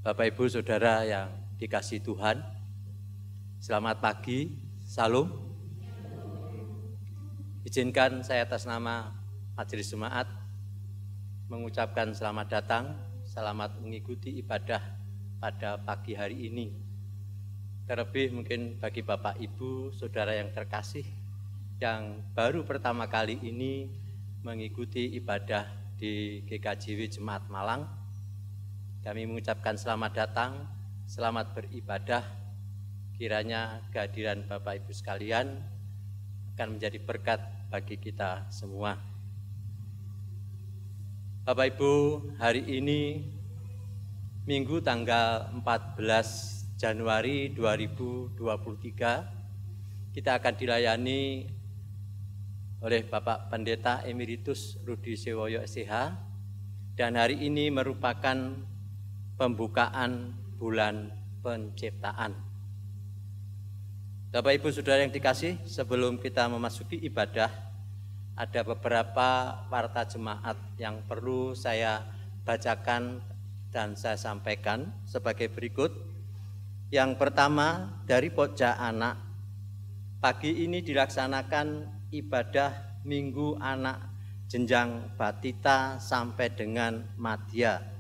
Bapak Ibu Saudara yang dikasihi Tuhan, selamat pagi, salam. Izinkan saya atas nama Majelis Jemaat mengucapkan selamat datang, selamat mengikuti ibadah pada pagi hari ini. Terlebih mungkin bagi Bapak Ibu Saudara yang terkasih yang baru pertama kali ini mengikuti ibadah di GKJW Jemaat Malang, kami mengucapkan selamat datang, selamat beribadah. Kiranya kehadiran Bapak Ibu sekalian akan menjadi berkat bagi kita semua. Bapak Ibu, hari ini Minggu tanggal 14 Januari 2023, kita akan dilayani oleh Bapak Pendeta Emeritus Rudi Sewoyo SCH, dan hari ini merupakan pembukaan bulan penciptaan. Bapak Ibu Saudara yang dikasih, sebelum kita memasuki ibadah, ada beberapa warta jemaat yang perlu saya bacakan dan saya sampaikan sebagai berikut. Yang pertama, dari Pokja Anak, pagi ini dilaksanakan ibadah Minggu Anak jenjang Batita sampai dengan Madya.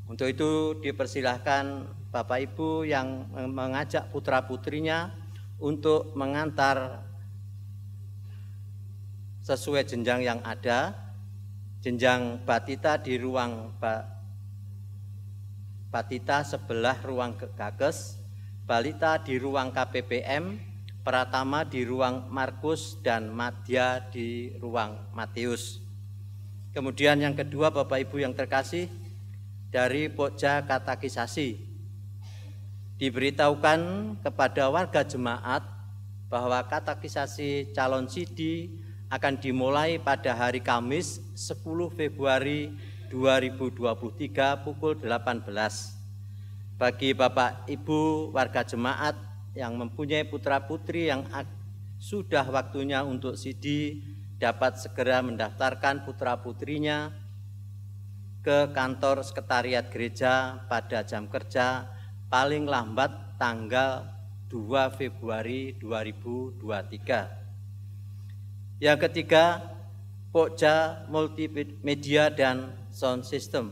Untuk itu dipersilahkan Bapak Ibu yang mengajak putra-putrinya untuk mengantar sesuai jenjang yang ada. Jenjang Batita di ruang Batita sebelah ruang Gakes, Balita di ruang KPPM, Pratama di ruang Markus, dan Madya di ruang Matius. Kemudian yang kedua, Bapak Ibu yang terkasih, dari Pokja Katekisasi, diberitahukan kepada warga jemaat bahwa katekisasi calon sidi akan dimulai pada hari Kamis 10 Februari 2023 pukul 18. Bagi Bapak Ibu warga jemaat yang mempunyai putra-putri yang sudah waktunya untuk sidi, dapat segera mendaftarkan putra-putrinya ke kantor sekretariat gereja pada jam kerja paling lambat tanggal 2 Februari 2023. Yang ketiga, Pokja Multimedia dan Sound System.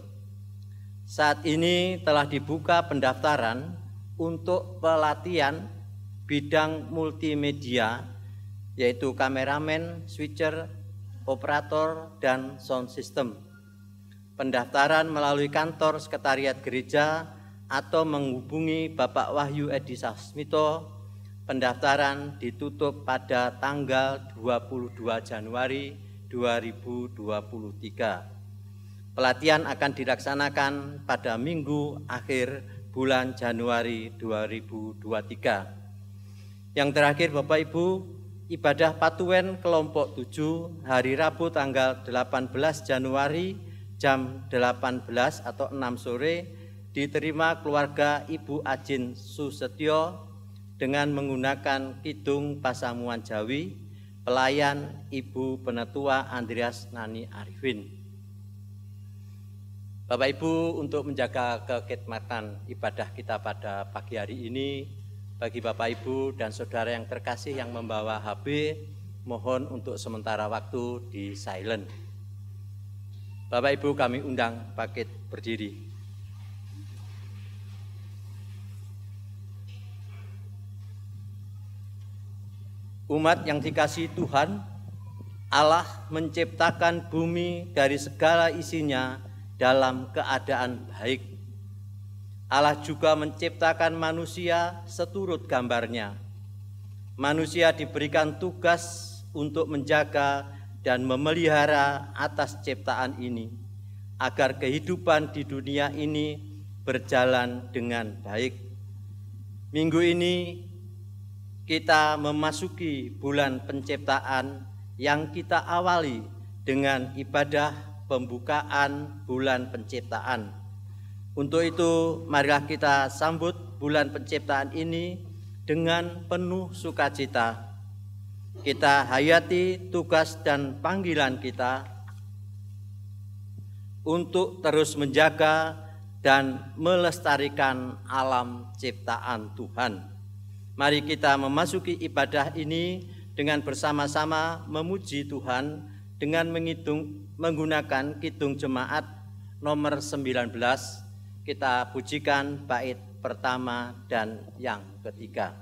Saat ini telah dibuka pendaftaran untuk pelatihan bidang multimedia, yaitu kameramen, switcher, operator, dan sound system. Pendaftaran melalui kantor sekretariat gereja atau menghubungi Bapak Wahyu Edi Sasmito. Pendaftaran ditutup pada tanggal 22 Januari 2023. Pelatihan akan dilaksanakan pada minggu akhir bulan Januari 2023. Yang terakhir Bapak Ibu, ibadah Patuwen kelompok 7 hari Rabu tanggal 18 Januari jam 18 atau 6 sore diterima keluarga Ibu Ajin Susetyo dengan menggunakan kidung Pasamuan Jawi, pelayan Ibu Penetua Andreas Nani Arifin. Bapak Ibu, untuk menjaga kekhidmatan ibadah kita pada pagi hari ini, bagi Bapak Ibu dan saudara yang terkasih yang membawa HP, mohon untuk sementara waktu di silent. Bapak Ibu, kami undang bangkit berdiri. Umat yang dikasihi Tuhan, Allah menciptakan bumi dari segala isinya dalam keadaan baik. Allah juga menciptakan manusia seturut gambarnya. Manusia diberikan tugas untuk menjaga dan memelihara atas ciptaan ini, agar kehidupan di dunia ini berjalan dengan baik. Minggu ini kita memasuki bulan penciptaan yang kita awali dengan ibadah pembukaan bulan penciptaan. Untuk itu, marilah kita sambut bulan penciptaan ini dengan penuh sukacita. Kita hayati tugas dan panggilan kita untuk terus menjaga dan melestarikan alam ciptaan Tuhan. Mari kita memasuki ibadah ini dengan bersama-sama memuji Tuhan dengan menggunakan Kidung Jemaat nomor 19. Kita pujikan bait pertama dan yang ketiga.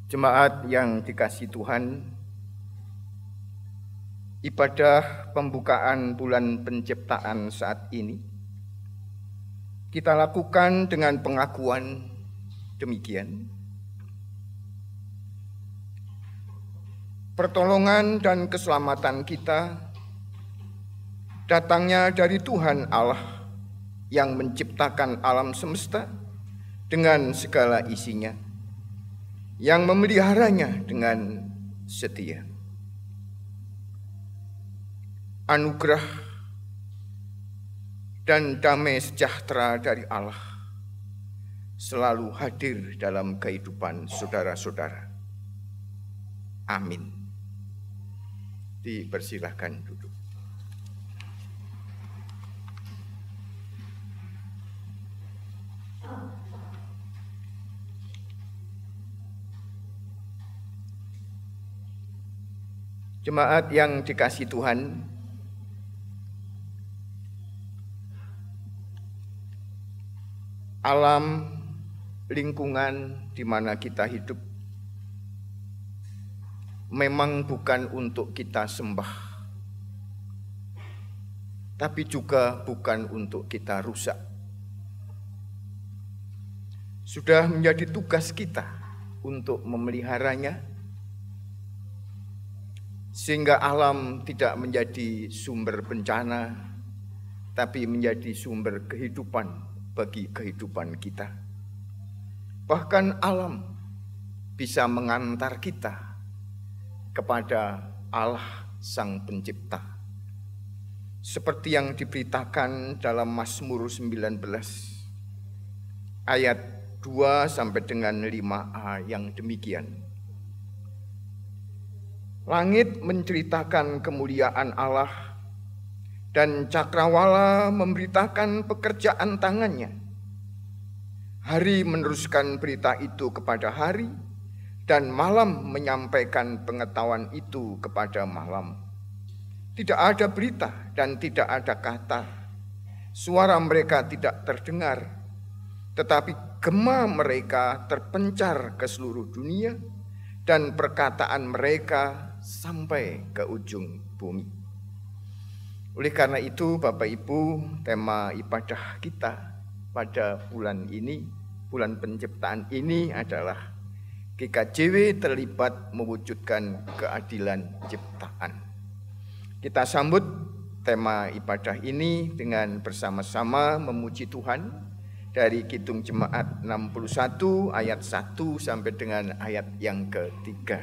Jemaat yang dikasihi Tuhan, ibadah pembukaan bulan penciptaan saat ini kita lakukan dengan pengakuan demikian. Pertolongan dan keselamatan kita datangnya dari Tuhan Allah yang menciptakan alam semesta dengan segala isinya, yang memeliharanya dengan setia. Anugerah dan damai sejahtera dari Allah selalu hadir dalam kehidupan saudara-saudara. Amin. Dipersilahkan duduk. Jemaat yang dikasihi Tuhan, alam lingkungan di mana kita hidup memang bukan untuk kita sembah, tapi juga bukan untuk kita rusak. Sudah menjadi tugas kita untuk memeliharanya, sehingga alam tidak menjadi sumber bencana, tapi menjadi sumber kehidupan bagi kehidupan kita. Bahkan alam bisa mengantar kita kepada Allah Sang Pencipta. Seperti yang diberitakan dalam Mazmur 19 ayat 2 sampai dengan 5a yang demikian. Langit menceritakan kemuliaan Allah, dan cakrawala memberitakan pekerjaan tangannya. Hari meneruskan berita itu kepada hari, dan malam menyampaikan pengetahuan itu kepada malam. Tidak ada berita dan tidak ada kata. Suara mereka tidak terdengar, tetapi gema mereka terpencar ke seluruh dunia, dan perkataan mereka sampai ke ujung bumi. Oleh karena itu, Bapak Ibu, tema ibadah kita pada bulan ini, bulan penciptaan ini adalah GKJW terlibat mewujudkan keadilan ciptaan. Kita sambut tema ibadah ini dengan bersama-sama memuji Tuhan dari Kidung Jemaat 61 ayat 1 sampai dengan ayat yang ketiga.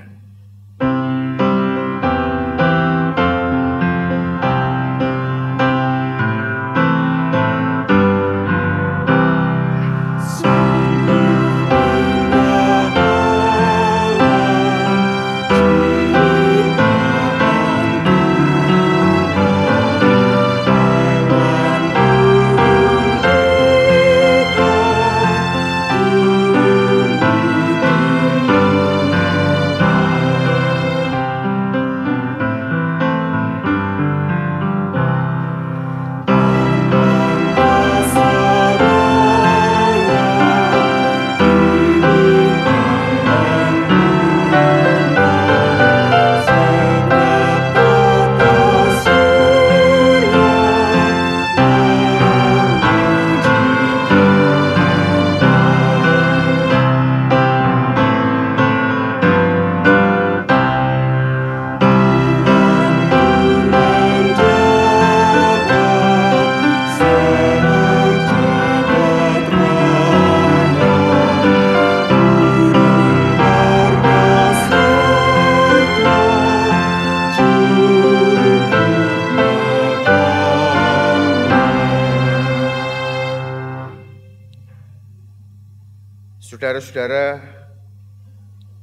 Saudara-saudara,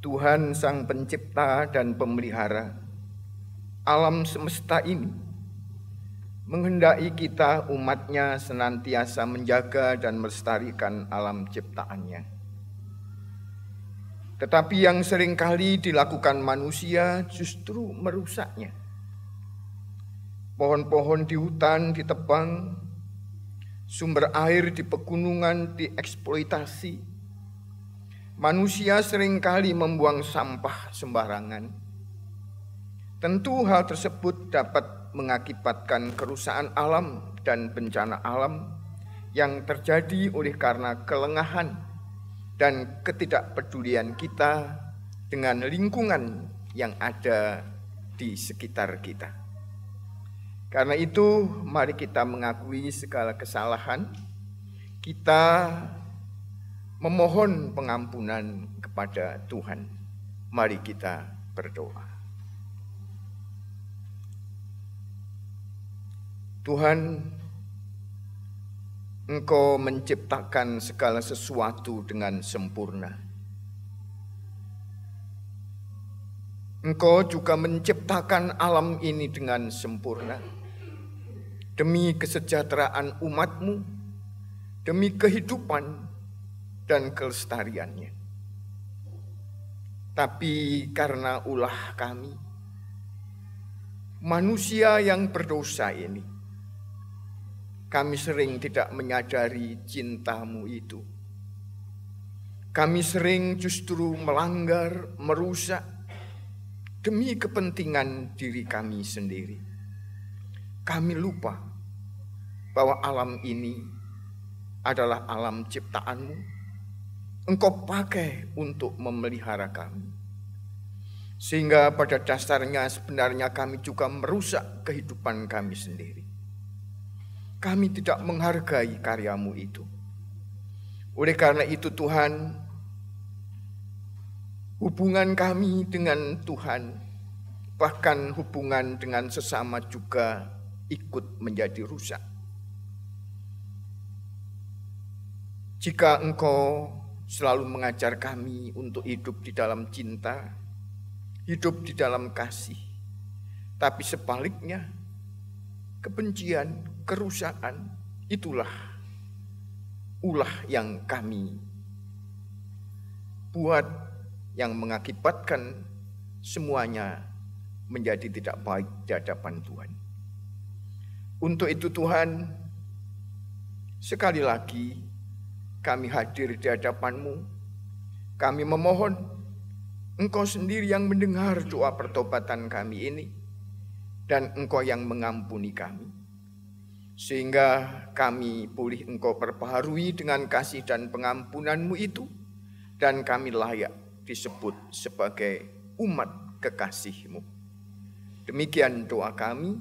Tuhan Sang Pencipta dan Pemelihara alam semesta ini menghendaki kita umatnya senantiasa menjaga dan melestarikan alam ciptaannya. Tetapi yang seringkali dilakukan manusia justru merusaknya. Pohon-pohon di hutan ditebang, sumber air di pegunungan dieksploitasi. Manusia seringkali membuang sampah sembarangan. Tentu hal tersebut dapat mengakibatkan kerusakan alam dan bencana alam yang terjadi oleh karena kelengahan dan ketidakpedulian kita dengan lingkungan yang ada di sekitar kita. Karena itu, mari kita mengakui segala kesalahan, kita memohon pengampunan kepada Tuhan. Mari kita berdoa. Tuhan, Engkau menciptakan segala sesuatu dengan sempurna. Engkau juga menciptakan alam ini dengan sempurna. Demi kesejahteraan umat-Mu, demi kehidupan dan kelestariannya. Tapi karena ulah kami, manusia yang berdosa ini, kami sering tidak menyadari cinta-Mu itu. Kami sering justru melanggar, merusak demi kepentingan diri kami sendiri. Kami lupa bahwa alam ini adalah alam ciptaan-Mu. Engkau pakai untuk memelihara kami. Sehingga pada dasarnya sebenarnya kami juga merusak kehidupan kami sendiri. Kami tidak menghargai karya-Mu itu. Oleh karena itu Tuhan, hubungan kami dengan Tuhan, bahkan hubungan dengan sesama juga ikut menjadi rusak. Jika Engkau selalu mengajar kami untuk hidup di dalam cinta, hidup di dalam kasih. Tapi sebaliknya, kebencian, kerusakan, itulah ulah yang kami buat yang mengakibatkan semuanya menjadi tidak baik di hadapan Tuhan. Untuk itu Tuhan, sekali lagi kami hadir di hadapan-Mu. Kami memohon Engkau sendiri yang mendengar doa pertobatan kami ini, dan Engkau yang mengampuni kami. Sehingga kami boleh Engkau perbaharui dengan kasih dan pengampunan-Mu itu, dan kami layak disebut sebagai umat kekasih-Mu. Demikian doa kami.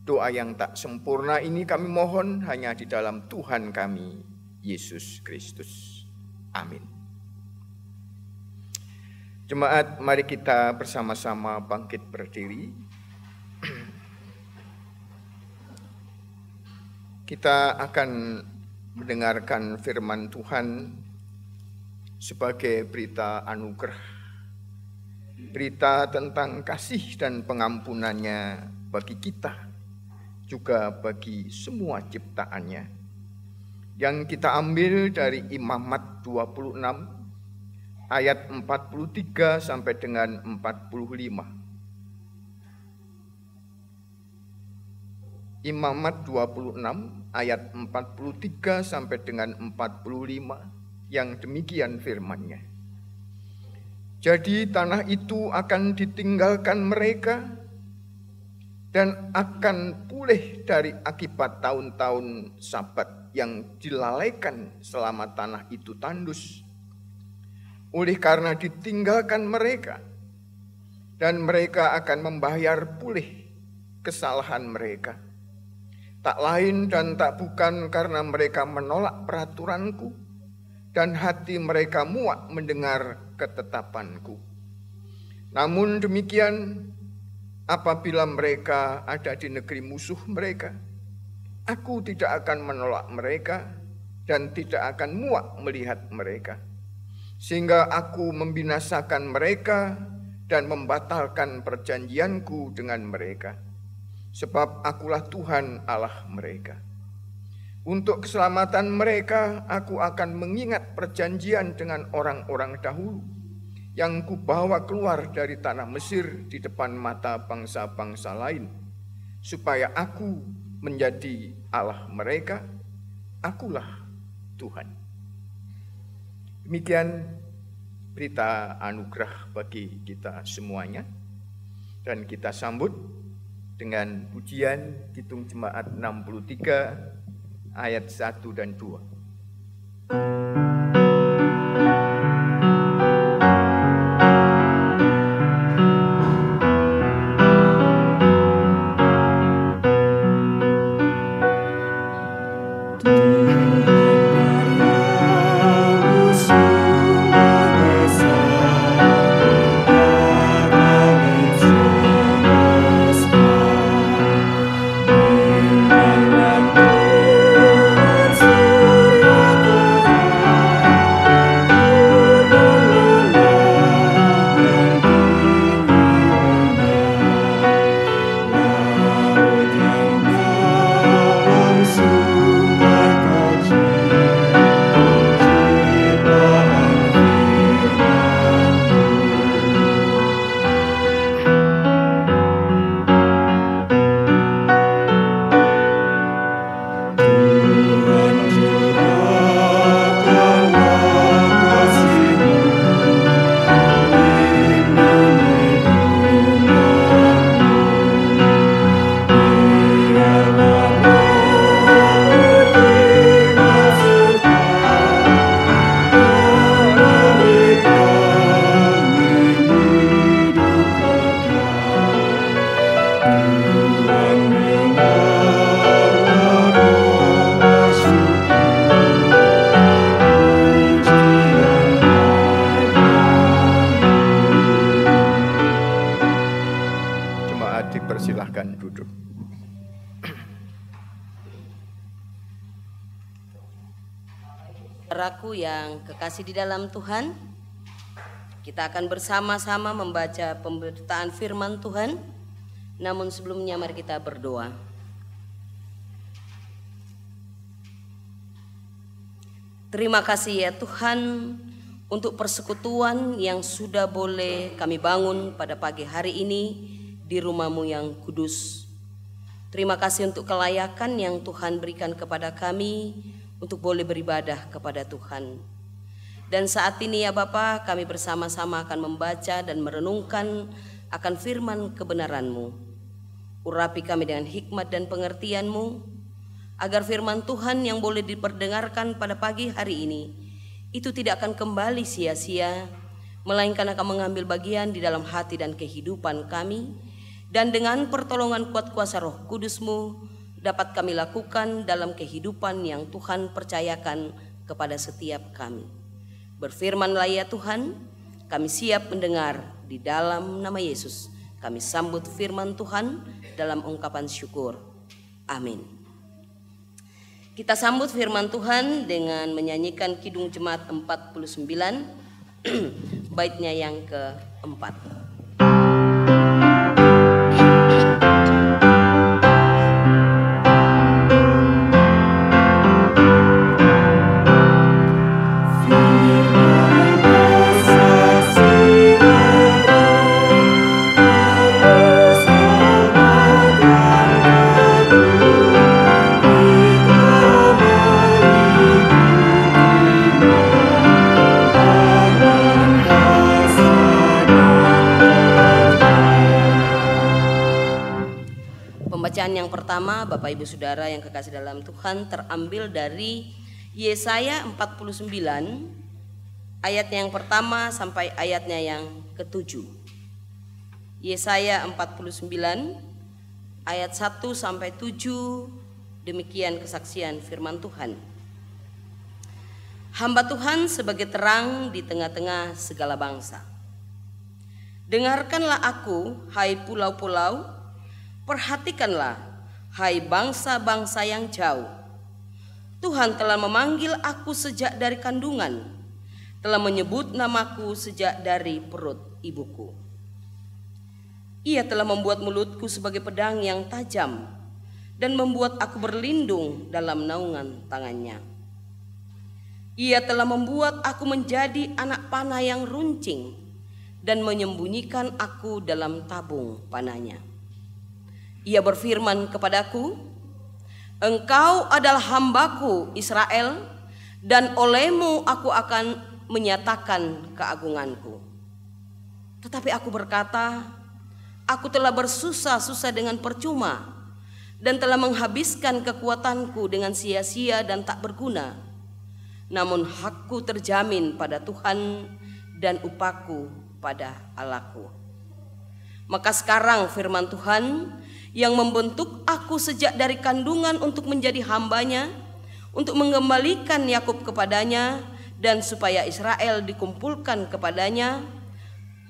Doa yang tak sempurna ini kami mohon hanya di dalam Tuhan kami, Yesus Kristus. Amin. Jemaat, mari kita bersama-sama bangkit berdiri. Kita akan mendengarkan firman Tuhan sebagai berita anugerah. Berita tentang kasih dan pengampunannya bagi kita, juga bagi semua ciptaannya. Yang kita ambil dari Imamat 26 ayat 43 sampai dengan 45. Imamat 26 ayat 43 sampai dengan 45 yang demikian firman-Nya. Jadi tanah itu akan ditinggalkan mereka dan akan pulih dari akibat tahun-tahun Sabat yang dilalaikan selama tanah itu tandus. Oleh karena ditinggalkan mereka, dan mereka akan membayar pulih kesalahan mereka. Tak lain dan tak bukan karena mereka menolak peraturanku, dan hati mereka muak mendengar ketetapanku. Namun demikian, apabila mereka ada di negeri musuh mereka, aku tidak akan menolak mereka dan tidak akan muak melihat mereka. sehingga aku membinasakan mereka dan membatalkan perjanjianku dengan mereka. Sebab akulah Tuhan Allah mereka. Untuk keselamatan mereka, aku akan mengingat perjanjian dengan orang-orang dahulu yang kubawa keluar dari tanah Mesir di depan mata bangsa-bangsa lain, supaya aku menjadi Allah mereka. Akulah Tuhan. Demikian berita anugerah bagi kita semuanya. Dan kita sambut dengan pujian Kidung Jemaat 63 ayat 1 dan 2. Dipersilahkan duduk. Saudaraku yang kekasih di dalam Tuhan, kita akan bersama-sama membaca pemberitaan firman Tuhan. Namun sebelumnya mari kita berdoa. Terima kasih ya Tuhan untuk persekutuan yang sudah boleh kami bangun pada pagi hari ini di rumah-Mu yang kudus. Terima kasih untuk kelayakan yang Tuhan berikan kepada kami untuk boleh beribadah kepada Tuhan. Dan saat ini ya Bapa, kami bersama-sama akan membaca dan merenungkan akan firman kebenaran-Mu. Urapi kami dengan hikmat dan pengertian-Mu, agar firman Tuhan yang boleh diperdengarkan pada pagi hari ini itu tidak akan kembali sia-sia, melainkan akan mengambil bagian di dalam hati dan kehidupan kami. Dan dengan pertolongan kuat kuasa Roh Kudus-Mu dapat kami lakukan dalam kehidupan yang Tuhan percayakan kepada setiap kami. Berfirmanlah ya Tuhan, kami siap mendengar di dalam nama Yesus. Kami sambut firman Tuhan dalam ungkapan syukur. Amin. Kita sambut firman Tuhan dengan menyanyikan Kidung Jemaat 49 baitnya yang keempat. Bacaan yang pertama, Bapak Ibu Saudara yang kekasih dalam Tuhan, terambil dari Yesaya 49 ayatnya yang pertama sampai ayatnya yang ke-7. Yesaya 49 ayat 1 sampai 7, demikian kesaksian firman Tuhan. Hamba Tuhan sebagai terang di tengah-tengah segala bangsa. Dengarkanlah aku, hai pulau-pulau, perhatikanlah, hai bangsa-bangsa yang jauh. Tuhan telah memanggil aku sejak dari kandungan, telah menyebut namaku sejak dari perut ibuku. Ia telah membuat mulutku sebagai pedang yang tajam dan membuat aku berlindung dalam naungan tangannya. Ia telah membuat aku menjadi anak panah yang runcing dan menyembunyikan aku dalam tabung panahnya. Ia berfirman kepadaku, "Engkau adalah hambaku Israel, dan olehmu aku akan menyatakan keagunganku." Tetapi aku berkata, aku telah bersusah-susah dengan percuma dan telah menghabiskan kekuatanku dengan sia-sia dan tak berguna. Namun hakku terjamin pada Tuhan dan upahku pada Allahku. Maka sekarang firman Tuhan yang membentuk aku sejak dari kandungan untuk menjadi hambanya, untuk mengembalikan Yakub kepadanya dan supaya Israel dikumpulkan kepadanya,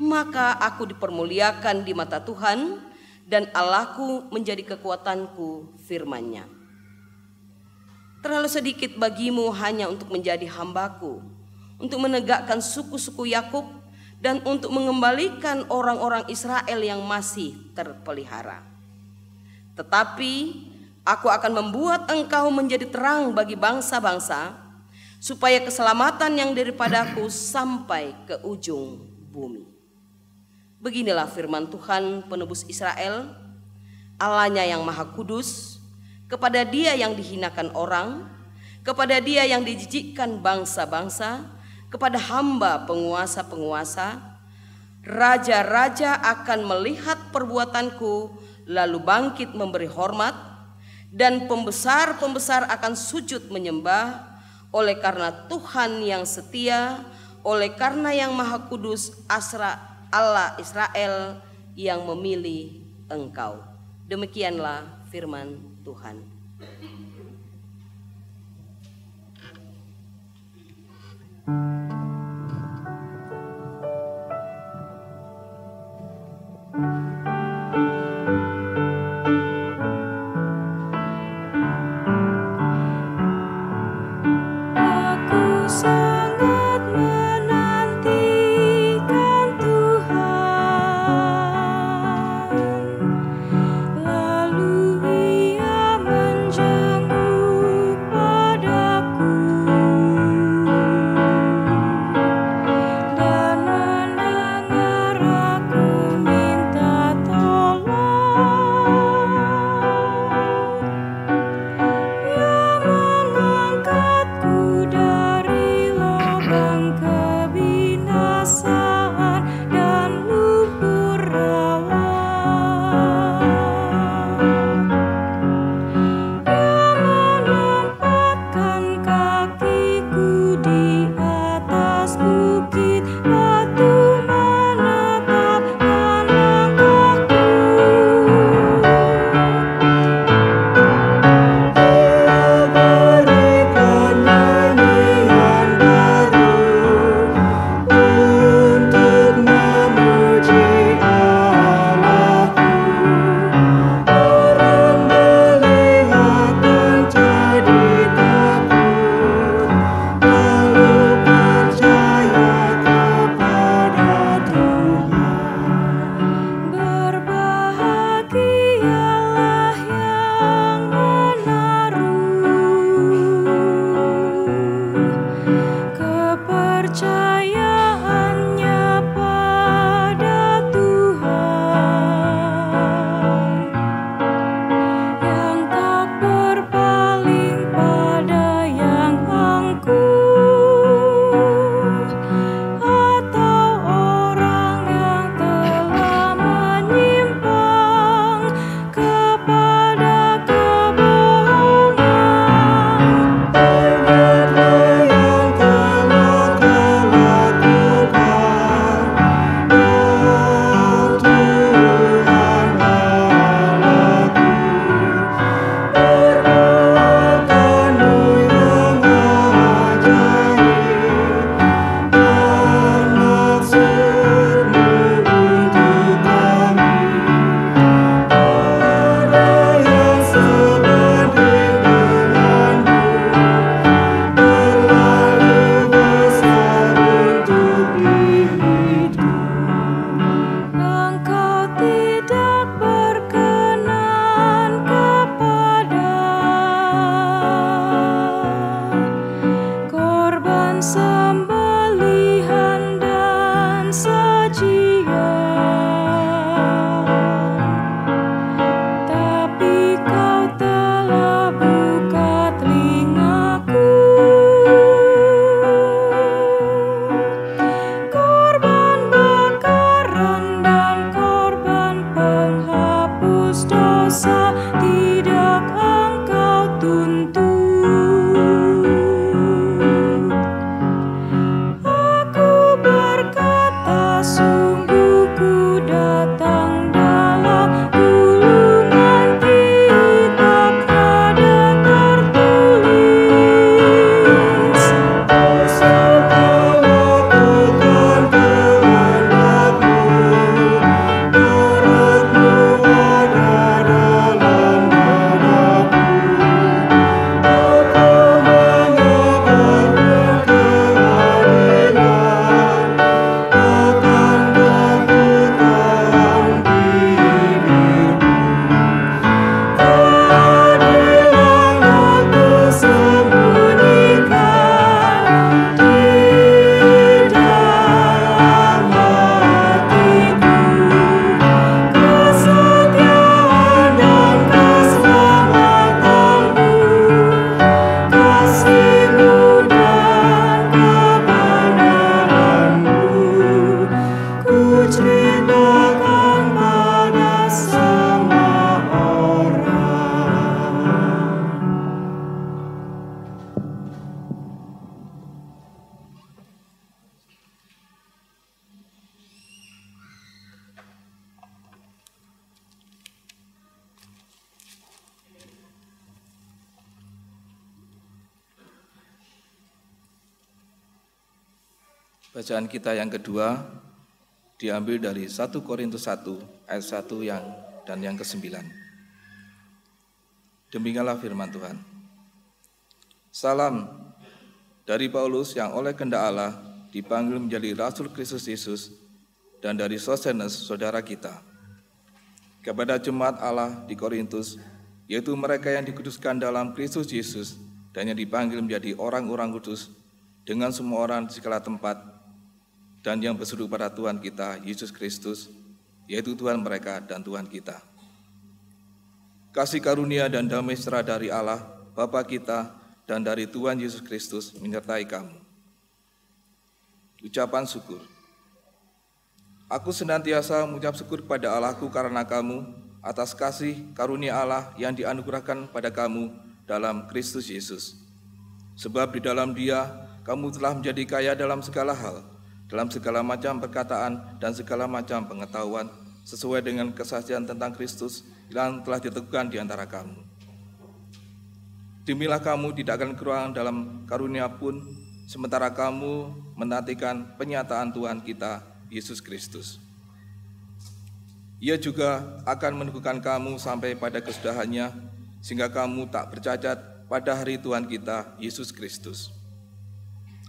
maka aku dipermuliakan di mata Tuhan dan Allahku menjadi kekuatanku, firman-Nya. Terlalu sedikit bagimu hanya untuk menjadi hambaku, untuk menegakkan suku-suku Yakub dan untuk mengembalikan orang-orang Israel yang masih terpelihara. Tetapi aku akan membuat engkau menjadi terang bagi bangsa-bangsa, supaya keselamatan yang daripadaku sampai ke ujung bumi. Beginilah firman Tuhan penebus Israel, Allahnya yang maha kudus, kepada Dia yang dihinakan orang, kepada Dia yang dijijikkan bangsa-bangsa, kepada hamba penguasa-penguasa. Raja-raja akan melihat perbuatanku lalu bangkit memberi hormat, dan pembesar-pembesar akan sujud menyembah, oleh karena Tuhan yang setia, oleh karena yang maha kudus Allah Israel yang memilih engkau. Demikianlah firman Tuhan. Dan mendengar aku minta Bacaan kita yang kedua diambil dari 1 Korintus 1 ayat 1 dan yang ke-9. Demikianlah firman Tuhan. Salam dari Paulus yang oleh kehendak Allah dipanggil menjadi Rasul Kristus Yesus, dan dari Sostenes saudara kita, kepada jemaat Allah di Korintus, yaitu mereka yang dikuduskan dalam Kristus Yesus dan yang dipanggil menjadi orang-orang kudus dengan semua orang di segala tempat, dan yang berseru pada Tuhan kita, Yesus Kristus, yaitu Tuhan mereka dan Tuhan kita. Kasih karunia dan damai sejahtera dari Allah, Bapa kita, dan dari Tuhan Yesus Kristus menyertai kamu. Ucapan syukur. Aku senantiasa mengucap syukur kepada Allahku karena kamu, atas kasih karunia Allah yang dianugerahkan pada kamu dalam Kristus Yesus. Sebab di dalam Dia, kamu telah menjadi kaya dalam segala hal, dalam segala macam perkataan dan segala macam pengetahuan, sesuai dengan kesaksian tentang Kristus yang telah diteguhkan di antara kamu. Demilah kamu tidak akan kekurangan dalam karunia pun, sementara kamu menantikan penyataan Tuhan kita, Yesus Kristus. Ia juga akan meneguhkan kamu sampai pada kesudahannya, sehingga kamu tak bercacat pada hari Tuhan kita, Yesus Kristus.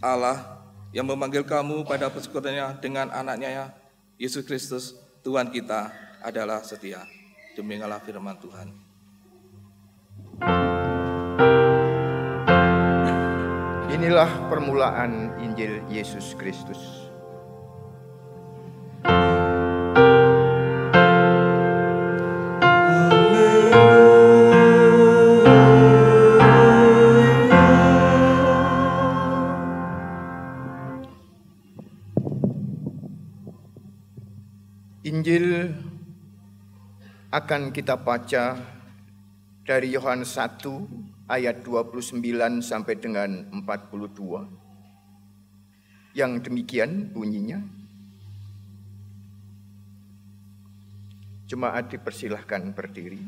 Allah yang memanggil kamu pada persekutuannya dengan anaknya, Yesus Kristus, Tuhan kita adalah setia. Demikianlah firman Tuhan. Inilah permulaan Injil Yesus Kristus. Injil akan kita baca dari Yohanes 1 ayat 29 sampai dengan 42. Yang demikian bunyinya. Jemaat dipersilahkan berdiri.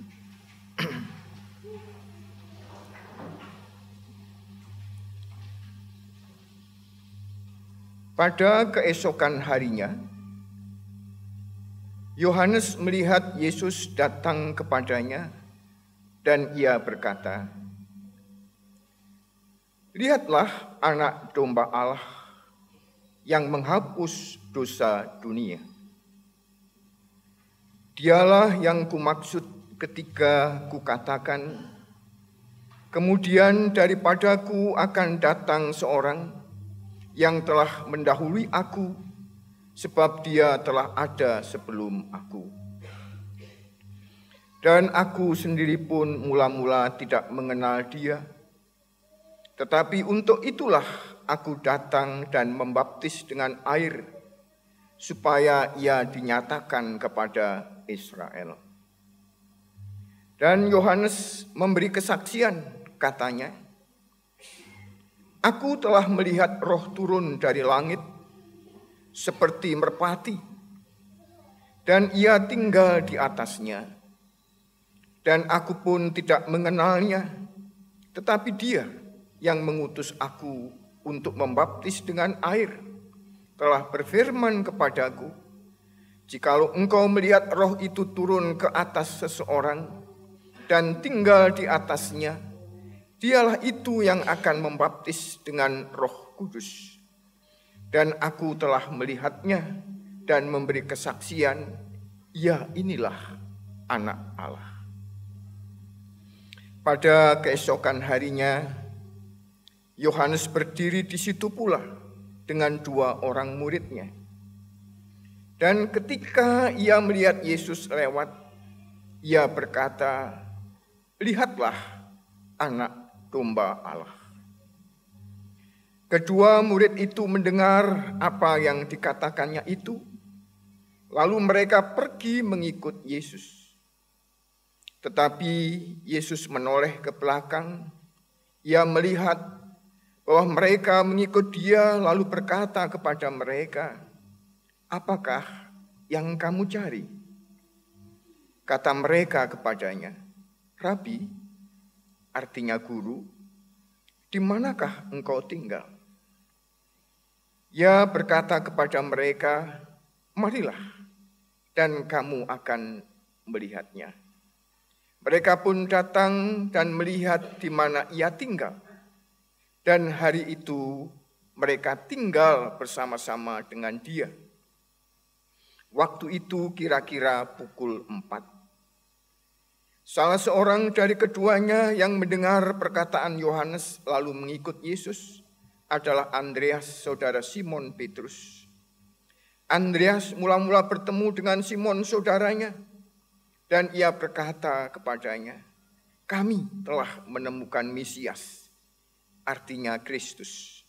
Pada keesokan harinya, Yohanes melihat Yesus datang kepadanya dan ia berkata, "Lihatlah anak domba Allah yang menghapus dosa dunia. Dialah yang kumaksud ketika kukatakan, kemudian daripadaku akan datang seorang yang telah mendahului aku, sebab dia telah ada sebelum aku. Dan aku sendiri pun mula-mula tidak mengenal dia. Tetapi untuk itulah aku datang dan membaptis dengan air, supaya ia dinyatakan kepada Israel." Dan Yohanes memberi kesaksian, katanya, "Aku telah melihat Roh turun dari langit, seperti merpati, dan ia tinggal di atasnya. Dan aku pun tidak mengenalnya, tetapi dia yang mengutus aku untuk membaptis dengan air telah berfirman kepadaku, jikalau engkau melihat Roh itu turun ke atas seseorang dan tinggal di atasnya, dialah itu yang akan membaptis dengan Roh Kudus. Dan aku telah melihatnya dan memberi kesaksian, ia inilah anak Allah." Pada keesokan harinya, Yohanes berdiri di situ pula dengan 2 orang muridnya. Dan ketika ia melihat Yesus lewat, ia berkata, "Lihatlah anak domba Allah." Kedua murid itu mendengar apa yang dikatakannya itu, lalu mereka pergi mengikut Yesus. Tetapi Yesus menoleh ke belakang, ia melihat bahwa mereka mengikut dia, lalu berkata kepada mereka, "Apakah yang kamu cari?" Kata mereka kepadanya, "Rabi," artinya guru, "di manakah engkau tinggal?" Ia berkata kepada mereka, marilah dan kamu akan melihatnya. Mereka pun datang dan melihat di mana ia tinggal. Dan hari itu mereka tinggal bersama-sama dengan dia. Waktu itu kira-kira pukul 4. Salah seorang dari keduanya yang mendengar perkataan Yohanes lalu mengikut Yesus adalah Andreas, saudara Simon Petrus. Andreas mula-mula bertemu dengan Simon saudaranya dan ia berkata kepadanya, kami telah menemukan Mesias, artinya Kristus.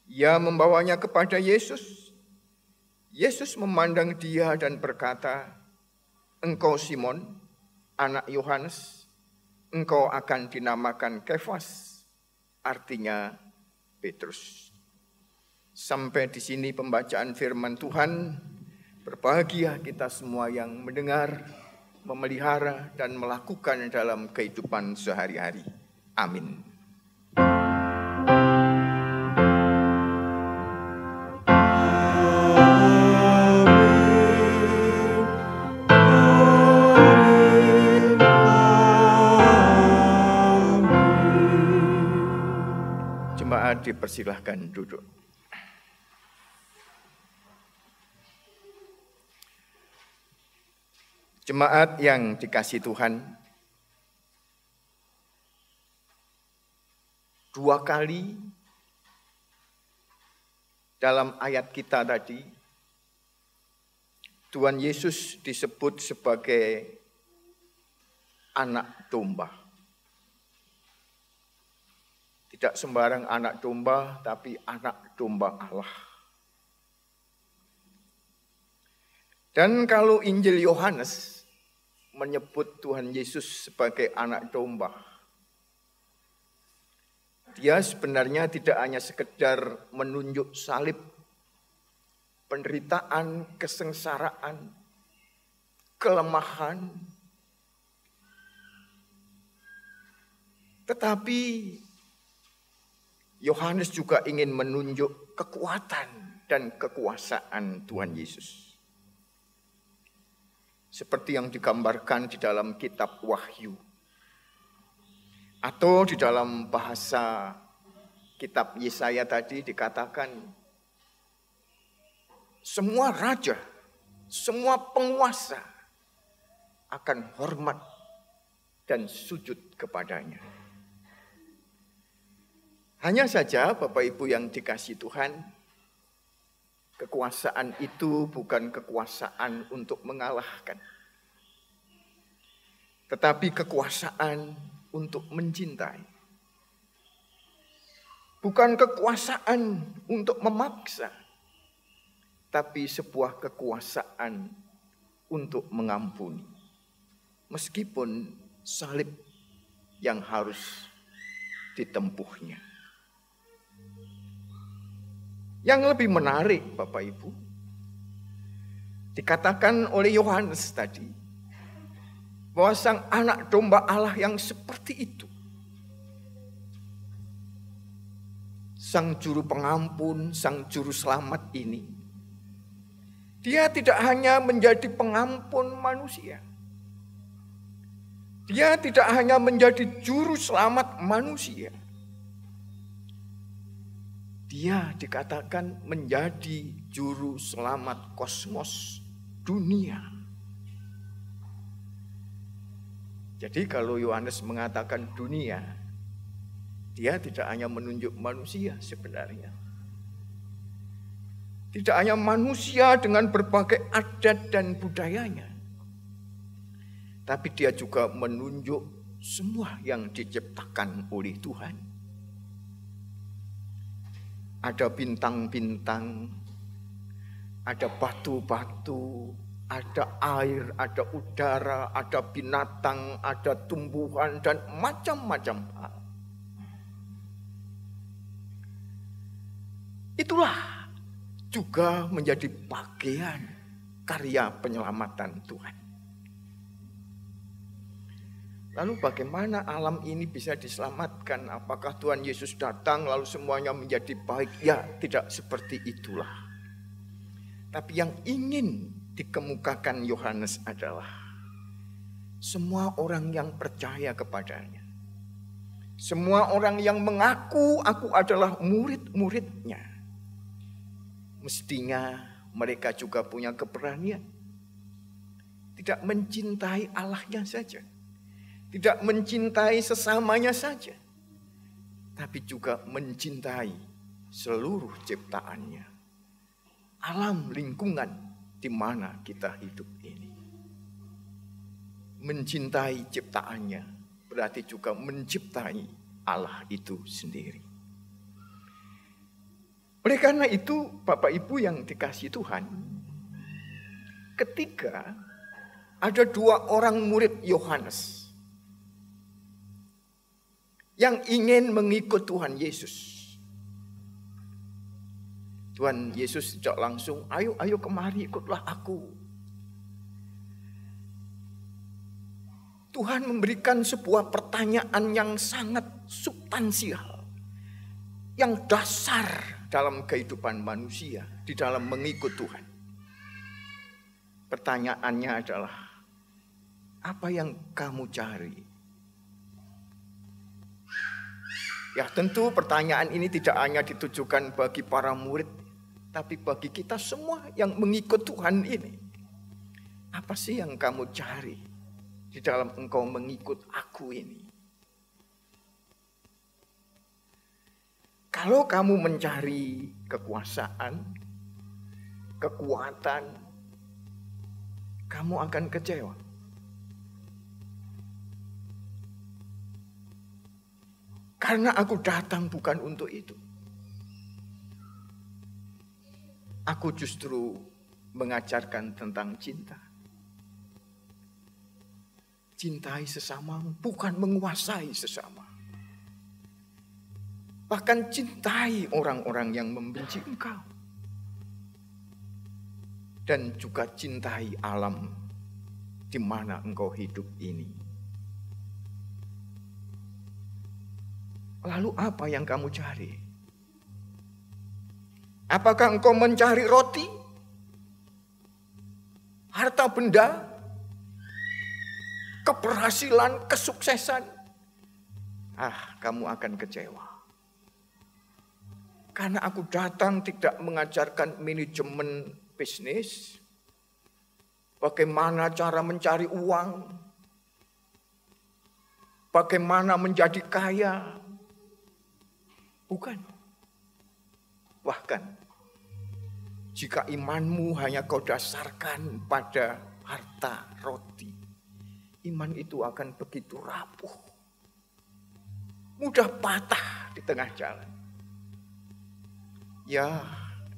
Ia membawanya kepada Yesus. Yesus memandang dia dan berkata, engkau Simon, anak Yohanes, engkau akan dinamakan Kefas, artinya Petrus. Sampai di sini pembacaan firman Tuhan. Berbahagia kita semua yang mendengar, memelihara, dan melakukan dalam kehidupan sehari-hari. Amin. Jemaat dipersilahkan duduk. Jemaat yang dikasihi Tuhan, 2 kali dalam ayat kita tadi, Tuhan Yesus disebut sebagai anak domba. Tidak sembarang anak domba, tapi anak domba Allah. Dan kalau Injil Yohanes menyebut Tuhan Yesus sebagai anak domba, dia sebenarnya tidak hanya sekedar menunjuk salib, penderitaan, kesengsaraan, kelemahan, tetapi Yohanes juga ingin menunjuk kekuatan dan kekuasaan Tuhan Yesus. Seperti yang digambarkan di dalam kitab Wahyu. Atau di dalam bahasa kitab Yesaya tadi dikatakan, semua raja, semua penguasa akan hormat dan sujud kepadanya. Hanya saja Bapak Ibu yang dikasihi Tuhan, kekuasaan itu bukan kekuasaan untuk mengalahkan, tetapi kekuasaan untuk mencintai. Bukan kekuasaan untuk memaksa, tapi sebuah kekuasaan untuk mengampuni. Meskipun salib yang harus ditempuhnya. Yang lebih menarik Bapak Ibu, dikatakan oleh Yohanes tadi, bahwa sang anak domba Allah yang seperti itu, sang juru pengampun, sang juru selamat ini, dia tidak hanya menjadi pengampun manusia. Dia tidak hanya menjadi juru selamat manusia. Dia dikatakan menjadi juru selamat kosmos dunia. Jadi kalau Yohanes mengatakan dunia, dia tidak hanya menunjuk manusia sebenarnya. Tidak hanya manusia dengan berbagai adat dan budayanya. Tapi dia juga menunjuk semua yang diciptakan oleh Tuhan. Ada bintang-bintang, ada batu-batu, ada air, ada udara, ada binatang, ada tumbuhan, dan macam-macam hal. Itulah juga menjadi bagian karya penyelamatan Tuhan. Lalu bagaimana alam ini bisa diselamatkan? Apakah Tuhan Yesus datang lalu semuanya menjadi baik? Ya, tidak seperti itulah. Tapi yang ingin dikemukakan Yohanes adalah semua orang yang percaya kepadanya. Semua orang yang mengaku aku adalah murid-muridnya. Mestinya mereka juga punya keberanian. Tidak mencintai Allahnya saja. Tidak mencintai sesamanya saja, tapi juga mencintai seluruh ciptaannya. Alam lingkungan di mana kita hidup ini. Mencintai ciptaannya berarti juga mencintai Allah itu sendiri. Oleh karena itu, Bapak Ibu yang dikasihi Tuhan, ketika ada 2 orang murid Yohanes yang ingin mengikut Tuhan Yesus. Tuhan Yesus tidak langsung, ayo kemari ikutlah aku. Tuhan memberikan sebuah pertanyaan yang sangat substansial, yang dasar dalam kehidupan manusia di dalam mengikut Tuhan. Pertanyaannya adalah, apa yang kamu cari? Ya tentu pertanyaan ini tidak hanya ditujukan bagi para murid, tapi bagi kita semua yang mengikut Tuhan ini. Apa sih yang kamu cari di dalam engkau mengikut aku ini? Kalau kamu mencari kekuasaan, kekuatan, kamu akan kecewa. Karena aku datang bukan untuk itu. Aku justru mengajarkan tentang cinta. Cintai sesamamu, bukan menguasai sesama. Bahkan cintai orang-orang yang membenci engkau. Dan juga cintai alam di mana engkau hidup ini. Lalu apa yang kamu cari? Apakah engkau mencari roti? Harta benda? Keberhasilan, kesuksesan? Kamu akan kecewa. Karena aku datang tidak mengajarkan manajemen bisnis. Bagaimana cara mencari uang. Bagaimana menjadi kaya. Bukan. Bahkan, jika imanmu hanya kau dasarkan pada harta roti, iman itu akan begitu rapuh. Mudah patah di tengah jalan. Ya,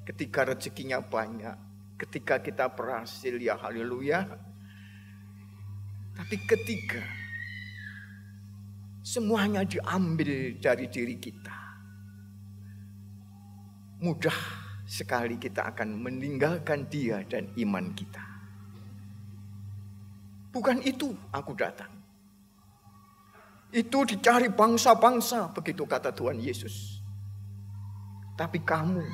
ketika rezekinya banyak, ketika kita berhasil, ya haleluya. Tapi ketika semuanya diambil dari diri kita, mudah sekali kita akan meninggalkan dia dan iman kita. Bukan itu aku datang. Itu dicari bangsa-bangsa, begitu kata Tuhan Yesus. Tapi kamu,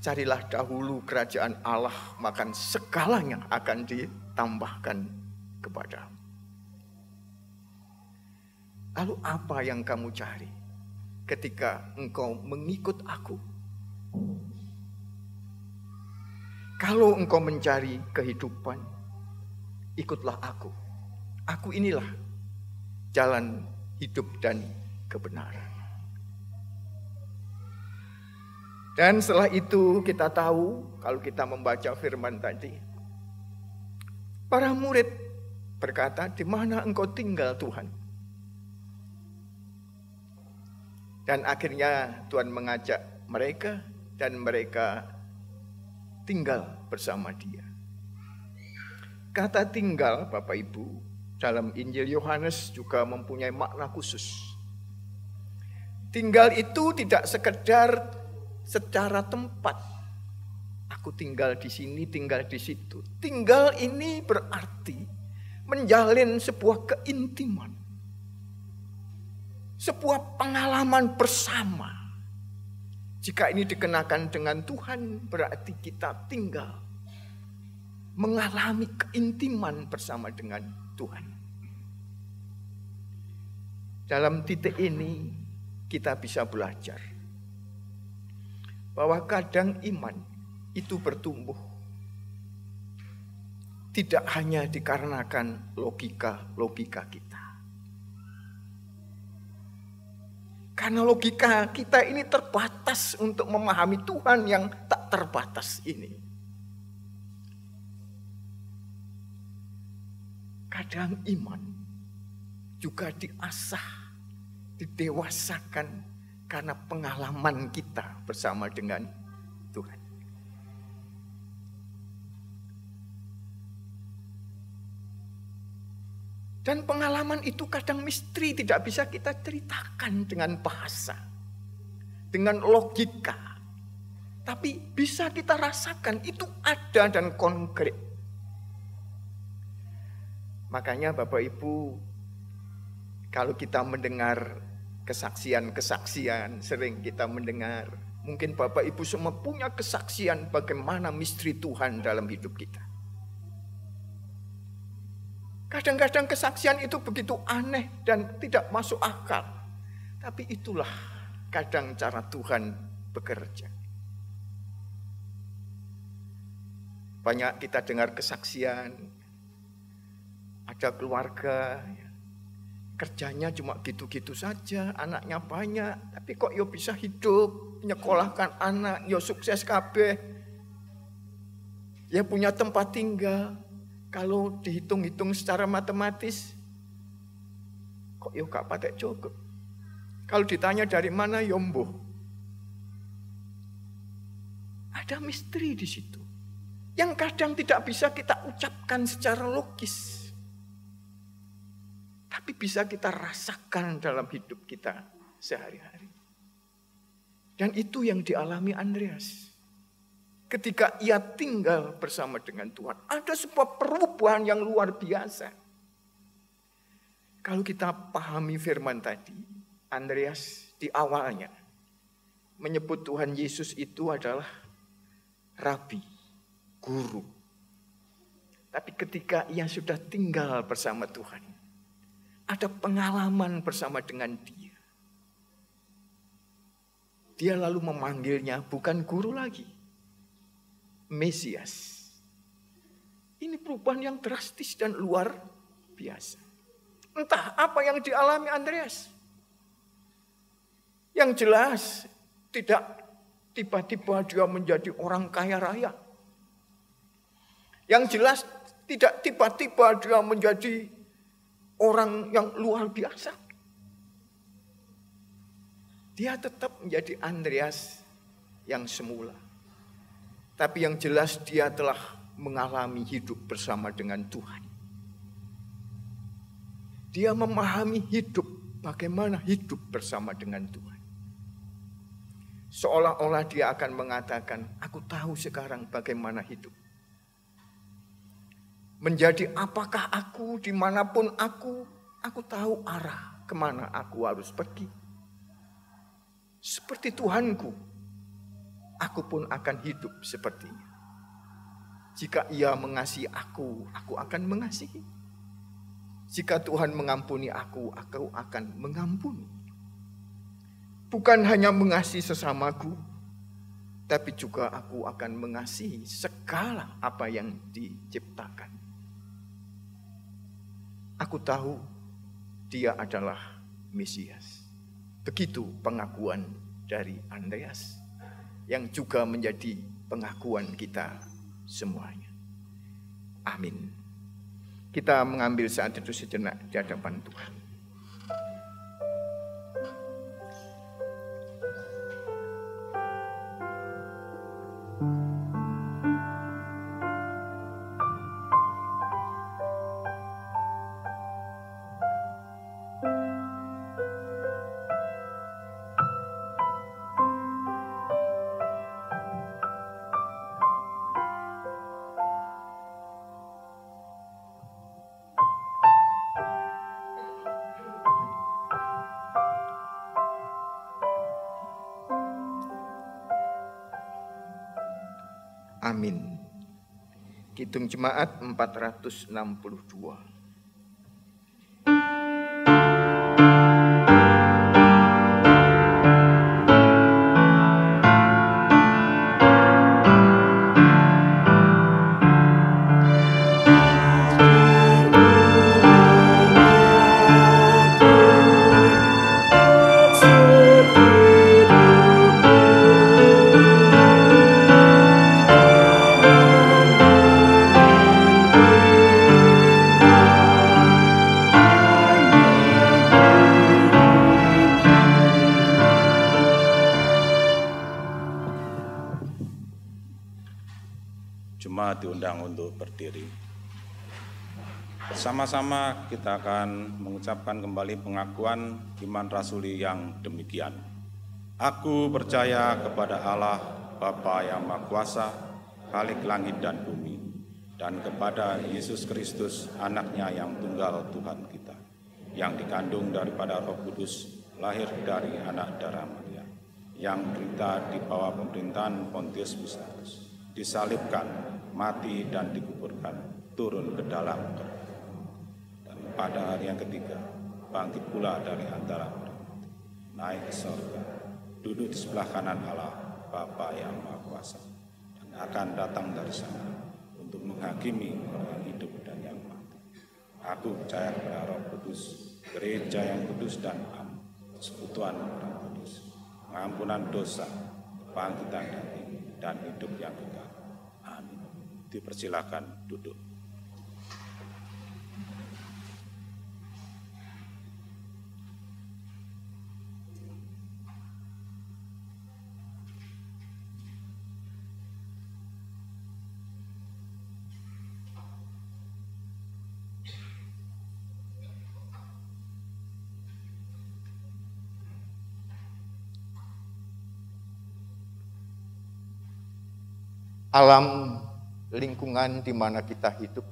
carilah dahulu kerajaan Allah, maka segalanya akan ditambahkan kepadamu. Lalu apa yang kamu cari ketika engkau mengikut aku? Kalau engkau mencari kehidupan, ikutlah aku. Aku inilah jalan hidup dan kebenaran. Dan setelah itu kita tahu, kalau kita membaca firman tadi, para murid berkata, di mana engkau tinggal Tuhan? Dan akhirnya Tuhan mengajak mereka dan mereka tinggal bersama dia. Kata tinggal, Bapak Ibu, dalam Injil Yohanes juga mempunyai makna khusus. Tinggal itu tidak sekedar secara tempat. Aku Aku tinggal di sini, tinggal di situ. Tinggal ini berarti menjalin sebuah keintiman. Sebuah pengalaman bersama. Jika ini dikenakan dengan Tuhan, berarti kita tinggal mengalami keintiman bersama dengan Tuhan. Dalam titik ini kita bisa belajar bahwa kadang iman itu bertumbuh tidak hanya dikarenakan logika kita. Karena logika kita ini terbatas untuk memahami Tuhan yang tak terbatas ini. Kadang iman juga diasah, didewasakan karena pengalaman kita bersama dengan Tuhan. Dan pengalaman itu kadang misteri, tidak bisa kita ceritakan dengan bahasa, dengan logika. Tapi bisa kita rasakan, itu ada dan konkret. Makanya Bapak Ibu, kalau kita mendengar kesaksian-kesaksian, sering kita mendengar, mungkin Bapak Ibu semua punya kesaksian bagaimana misteri Tuhan dalam hidup kita. Kadang-kadang kesaksian itu begitu aneh dan tidak masuk akal. Tapi itulah kadang cara Tuhan bekerja. Banyak kita dengar kesaksian, ada keluarga, kerjanya cuma gitu-gitu saja, anaknya banyak, tapi kok yo bisa hidup, nyekolahkan anak, yo sukses kabeh, ya punya tempat tinggal. Kalau dihitung-hitung secara matematis, kok yo gak patek cukup. Kalau ditanya dari mana, yo mbuh. Ada misteri di situ, yang kadang tidak bisa kita ucapkan secara logis. Tapi bisa kita rasakan dalam hidup kita sehari-hari. Dan itu yang dialami Andreas. Ketika ia tinggal bersama dengan Tuhan, ada sebuah perubahan yang luar biasa. Kalau kita pahami firman tadi, Andreas di awalnya menyebut Tuhan Yesus itu adalah Rabi, guru. Tapi ketika ia sudah tinggal bersama Tuhan, ada pengalaman bersama dengan dia. Dia lalu memanggilnya bukan guru lagi, Mesias. Ini perubahan yang drastis dan luar biasa. Entah apa yang dialami Andreas. Yang jelas tidak tiba-tiba dia menjadi orang kaya raya. Yang jelas tidak tiba-tiba dia menjadi orang yang luar biasa. Dia tetap menjadi Andreas yang semula. Tapi yang jelas dia telah mengalami hidup bersama dengan Tuhan. Dia memahami hidup, bagaimana hidup bersama dengan Tuhan. Seolah-olah dia akan mengatakan, aku tahu sekarang bagaimana hidup. Menjadi apakah aku, dimanapun aku tahu arah kemana aku harus pergi. Seperti Tuhanku, aku pun akan hidup sepertinya. Jika ia mengasihi aku akan mengasihi. Jika Tuhan mengampuni aku akan mengampuni. Bukan hanya mengasihi sesamaku, tapi juga aku akan mengasihi segala apa yang diciptakan. Aku tahu dia adalah Mesias. Begitu pengakuan dari Andreas, yang juga menjadi pengakuan kita semuanya. Amin. Kita mengambil saat itu sejenak di hadapan Tuhan. Kidung Jemaat 462. Jemaat diundang untuk berdiri. Bersama-sama kita akan mengucapkan kembali pengakuan iman rasuli yang demikian. Aku percaya kepada Allah, Bapa yang Maha Kuasa, Khalik langit dan bumi, dan kepada Yesus Kristus, anaknya yang tunggal Tuhan kita, yang dikandung daripada Roh Kudus, lahir dari anak darah Maria, yang menderita di bawah pemerintahan Pontius Pilatus, disalibkan, mati dan dikuburkan, turun ke dalam neraka. Dan pada hari yang ketiga, bangkit pula dari antara orang mati, naik ke surga, duduk di sebelah kanan Allah, Bapa yang Maha Kuasa, dan akan datang dari sana untuk menghakimi orang hidup dan yang mati. Aku percaya kepada Roh Kudus, gereja yang kudus dan am, persekutuan orang kudus, pengampunan dosa, kebangkitan dan hidup yang kekal. Amin. Dipersilakan duduk. Alam lingkungan di mana kita hidup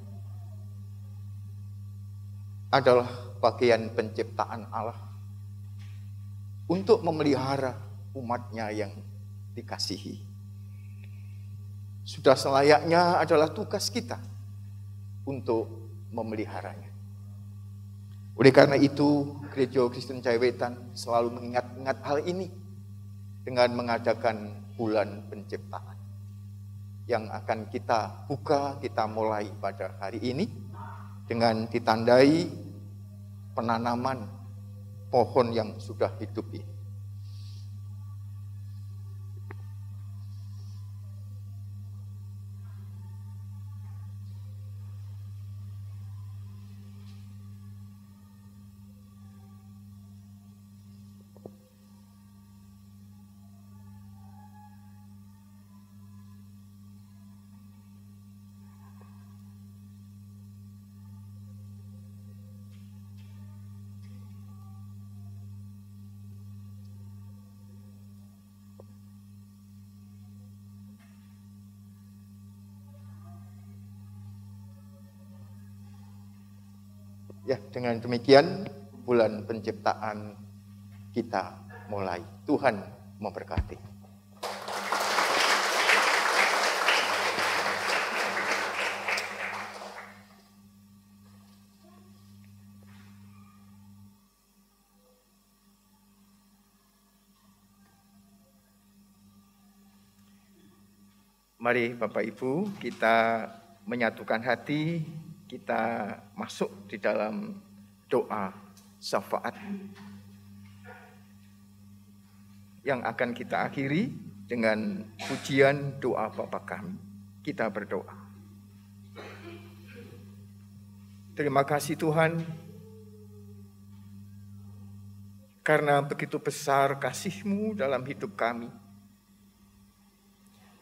adalah bagian penciptaan Allah untuk memelihara umatnya yang dikasihi. Sudah selayaknya adalah tugas kita untuk memeliharanya. Oleh karena itu, Gereja Kristen Cahewetan selalu mengingat-ingat hal ini dengan mengadakan bulan penciptaan yang akan kita buka, kita mulai pada hari ini dengan ditandai penanaman pohon yang sudah hidup ini. Ya, dengan demikian bulan penciptaan kita mulai. Tuhan memberkati. Mari Bapak Ibu, kita menyatukan hati, kita masuk di dalam doa syafaat yang akan kita akhiri dengan pujian doa Bapa kami. Kita berdoa. Terima kasih Tuhan, karena begitu besar kasih-Mu dalam hidup kami,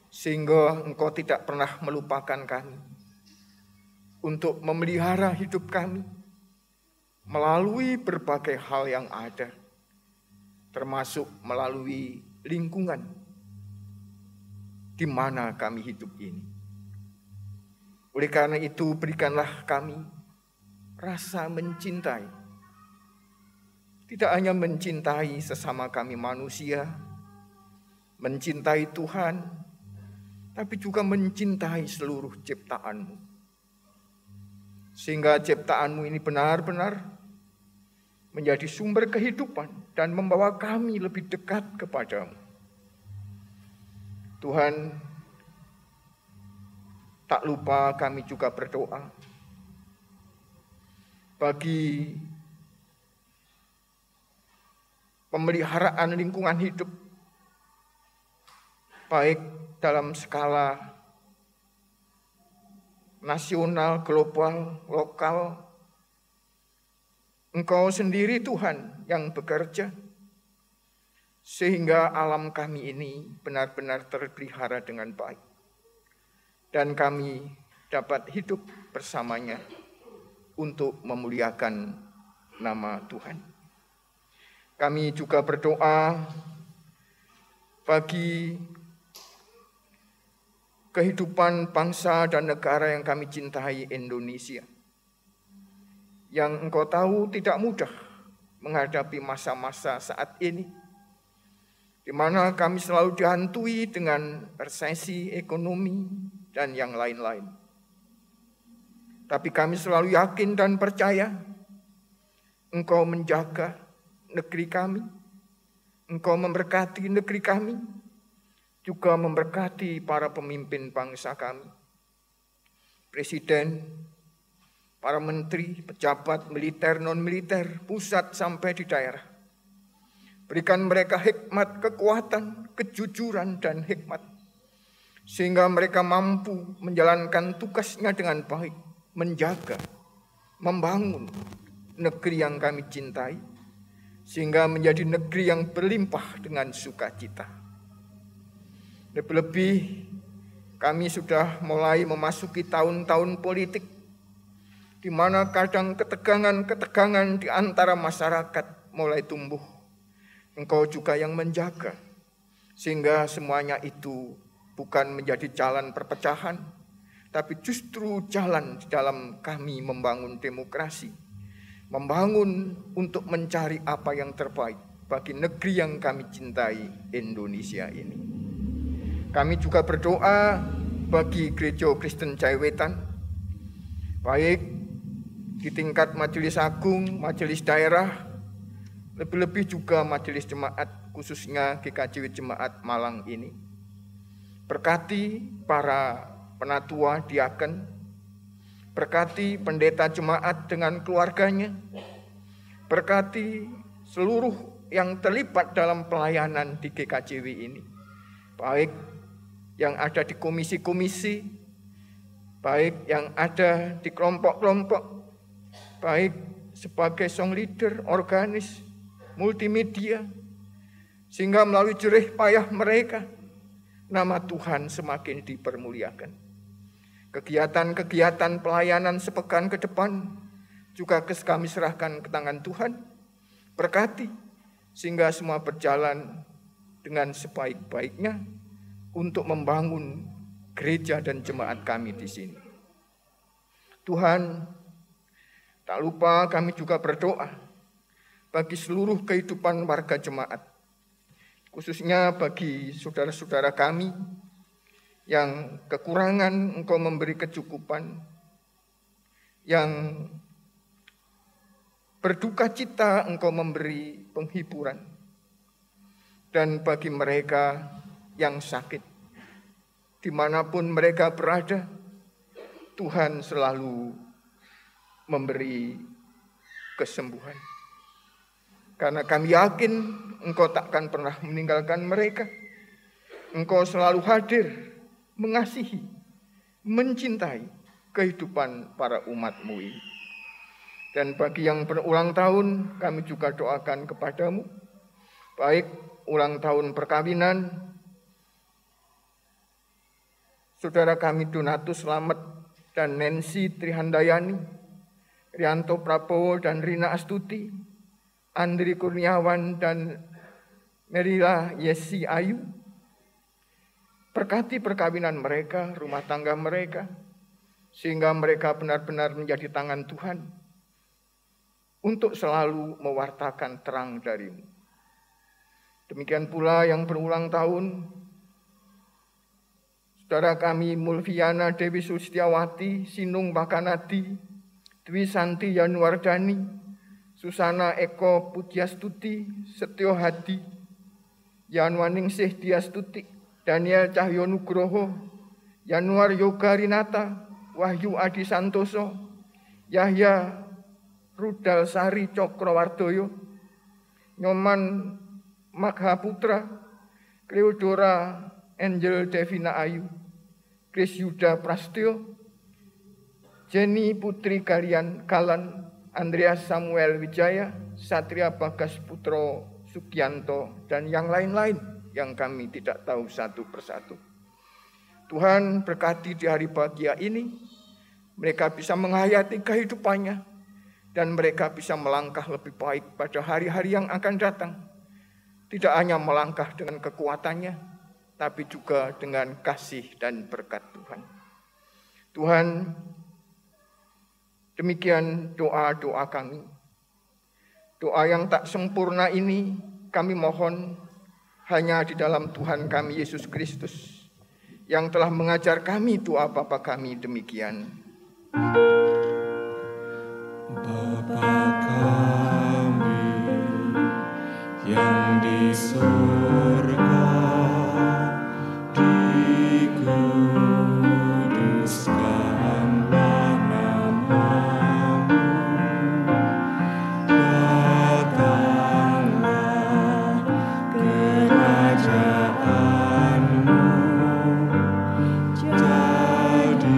sehingga Engkau tidak pernah melupakan kami untuk memelihara hidup kami melalui berbagai hal yang ada, termasuk melalui lingkungan di mana kami hidup ini. Oleh karena itu, berikanlah kami rasa mencintai, tidak hanya mencintai sesama kami manusia, mencintai Tuhan, tapi juga mencintai seluruh ciptaan-Mu. Sehingga ciptaan-Mu ini benar-benar menjadi sumber kehidupan dan membawa kami lebih dekat kepadamu. Tuhan, tak lupa kami juga berdoa bagi pemeliharaan lingkungan hidup, baik dalam skala nasional, global, lokal. Engkau sendiri Tuhan yang bekerja, sehingga alam kami ini benar-benar terpelihara dengan baik. Dan kami dapat hidup bersamanya untuk memuliakan nama Tuhan. Kami juga berdoa bagi kehidupan bangsa dan negara yang kami cintai, Indonesia, yang Engkau tahu tidak mudah menghadapi masa-masa saat ini, di mana kami selalu dihantui dengan resesi ekonomi dan yang lain-lain. Tapi kami selalu yakin dan percaya Engkau menjaga negeri kami, Engkau memberkati negeri kami, juga memberkati para pemimpin bangsa kami, presiden, para menteri, pejabat militer, non-militer, pusat sampai di daerah. Berikan mereka hikmat, kekuatan, kejujuran, dan hikmat, sehingga mereka mampu menjalankan tugasnya dengan baik, menjaga, membangun negeri yang kami cintai, sehingga menjadi negeri yang berlimpah dengan sukacita. Lebih-lebih kami sudah mulai memasuki tahun-tahun politik, di mana kadang ketegangan-ketegangan di antara masyarakat mulai tumbuh. Engkau juga yang menjaga, sehingga semuanya itu bukan menjadi jalan perpecahan, tapi justru jalan di dalam kami membangun demokrasi, membangun untuk mencari apa yang terbaik bagi negeri yang kami cintai, Indonesia ini. Kami juga berdoa bagi Gereja Kristen Jaiwetan, baik di tingkat majelis agung, majelis daerah, lebih-lebih juga majelis jemaat, khususnya GKJW Jemaat Malang ini. Berkati para penatua diaken, berkati pendeta jemaat dengan keluarganya, berkati seluruh yang terlibat dalam pelayanan di GKJW ini, baik yang ada di komisi-komisi, baik yang ada di kelompok-kelompok, baik sebagai song leader, organis, multimedia, sehingga melalui jerih payah mereka, nama Tuhan semakin dipermuliakan. Kegiatan-kegiatan pelayanan sepekan ke depan juga kami serahkan ke tangan Tuhan. Berkati sehingga semua berjalan dengan sebaik-baiknya untuk membangun gereja dan jemaat kami di sini. Tuhan, tak lupa kami juga berdoa bagi seluruh kehidupan warga jemaat, khususnya bagi saudara-saudara kami yang kekurangan Engkau memberi kecukupan, yang berduka cita Engkau memberi penghiburan, dan bagi mereka yang sakit, dimanapun mereka berada, Tuhan selalu memberi kesembuhan. Karena kami yakin Engkau takkan pernah meninggalkan mereka. Engkau selalu hadir, mengasihi, mencintai kehidupan para umat-Mu ini. Dan bagi yang berulang tahun, kami juga doakan kepadamu, baik ulang tahun perkawinan saudara kami Donatus Slamet dan Nancy Trihandayani, Rianto Prabowo dan Rina Astuti, Andri Kurniawan dan Merila Yesi Ayu. Berkati perkawinan mereka, rumah tangga mereka, sehingga mereka benar-benar menjadi tangan Tuhan untuk selalu mewartakan terang dari-Mu. Demikian pula yang berulang tahun, saudara kami Mulviana Dewi Sustiawati, Sinung Pakanadi, Dwi Santi Yanuardani, Susana Eko Pujiastuti, Setyo Hadi, Yanwaningsih Diastuti, Daniel Cahyonugroho, Yanuar Yoga Rinata, Wahyu Adi Santoso, Yahya Rudal Sari Cokrowardoyo, Nyoman Magha Putra, Cleodora Angel Devina Ayu, Kris Yuda Prastyo, Jenny Putri Kalan, Andreas Samuel Wijaya, Satria Bagas Putro Sugianto, dan yang lain-lain yang kami tidak tahu satu persatu. Tuhan berkati di hari bahagia ini, mereka bisa menghayati kehidupannya, dan mereka bisa melangkah lebih baik pada hari-hari yang akan datang. Tidak hanya melangkah dengan kekuatannya, tapi juga dengan kasih dan berkat Tuhan. Tuhan, demikian doa-doa kami. Doa yang tak sempurna ini kami mohon hanya di dalam Tuhan kami Yesus Kristus yang telah mengajar kami doa Bapa kami demikian. Bapa kami yang di surga, dikuduskanlah nama-Mu, datanglah kerajaan-Mu, jadilah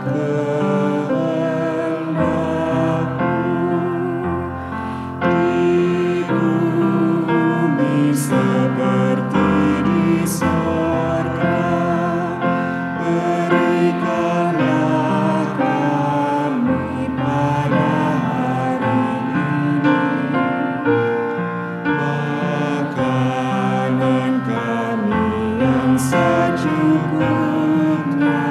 kehendak-Mu di bumi seperti di sorga. Berikanlah kami pada hari ini makanan kami yang secukupnya,